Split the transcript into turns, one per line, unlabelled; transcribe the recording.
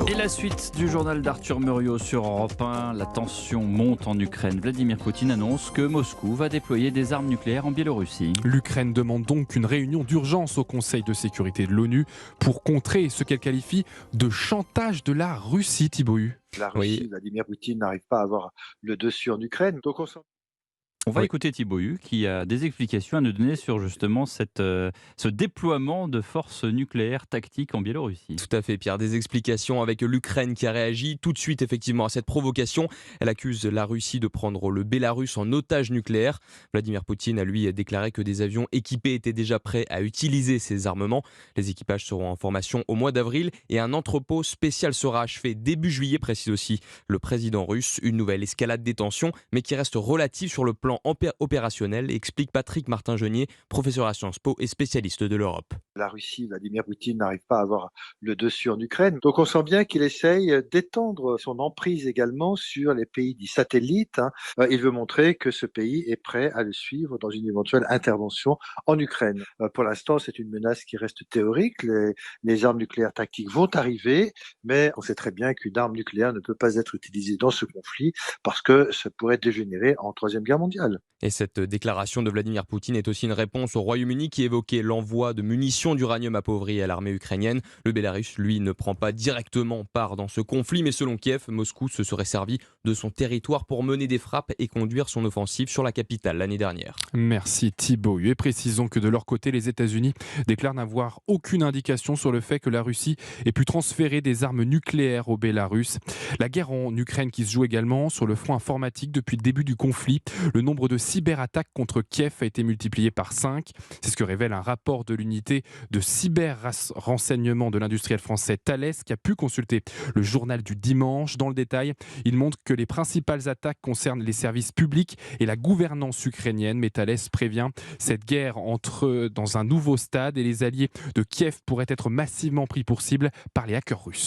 Et la suite du journal d'Arthur Muriot sur Europe 1, la tension monte en Ukraine. Vladimir Poutine annonce que Moscou va déployer des armes nucléaires en Biélorussie.
L'Ukraine demande donc une réunion d'urgence au Conseil de sécurité de l'ONU pour contrer ce qu'elle qualifie de chantage de la Russie, Thibaut Hu.
La Russie, Vladimir Poutine n'arrive pas à avoir le dessus en Ukraine. Donc
On va
Oui.
écouter Thibaut Hu qui a des explications à nous donner sur justement ce déploiement de forces nucléaires tactiques en Biélorussie.
Tout à fait, Pierre. Des explications avec l'Ukraine qui a réagi tout de suite effectivement à cette provocation. Elle accuse la Russie de prendre le Bélarus en otage nucléaire. Vladimir Poutine a lui déclaré que des avions équipés étaient déjà prêts à utiliser ces armements. Les équipages seront en formation au mois d'avril et un entrepôt spécial sera achevé début juillet, précise aussi le président russe. Une nouvelle escalade des tensions, mais qui reste relative sur le plan opérationnel, explique Patrick Martin-Genier, professeur à Sciences Po et spécialiste de l'Europe.
la Russie, Vladimir Poutine n'arrive pas à avoir le dessus en Ukraine. Donc on sent bien qu'il essaye d'étendre son emprise également sur les pays dits satellites. Il veut montrer que ce pays est prêt à le suivre dans une éventuelle intervention en Ukraine. Pour l'instant, c'est une menace qui reste théorique. Les armes nucléaires tactiques vont arriver, mais on sait très bien qu'une arme nucléaire ne peut pas être utilisée dans ce conflit parce que ça pourrait dégénérer en Troisième Guerre mondiale.
Et cette déclaration de Vladimir Poutine est aussi une réponse au Royaume-Uni qui évoquait l'envoi de munitions d'uranium appauvri à l'armée ukrainienne. Le Bélarus, lui, ne prend pas directement part dans ce conflit, mais selon Kiev, Moscou se serait servi de son territoire pour mener des frappes et conduire son offensive sur la capitale l'année dernière.
Merci Thibaut Hu. Et précisons que de leur côté, les États-Unis déclarent n'avoir aucune indication sur le fait que la Russie ait pu transférer des armes nucléaires au Bélarus. La guerre en Ukraine qui se joue également sur le front informatique depuis le début du conflit. Le nombre de cyberattaques contre Kiev a été multiplié par 5. C'est ce que révèle un rapport de l'unité de cyber-renseignement de l'industriel français Thales qui a pu consulter le journal du dimanche. Dans le détail, il montre que les principales attaques concernent les services publics et la gouvernance ukrainienne. Mais Thales prévient, cette guerre entre dans un nouveau stade et les alliés de Kiev pourraient être massivement pris pour cible par les hackers russes.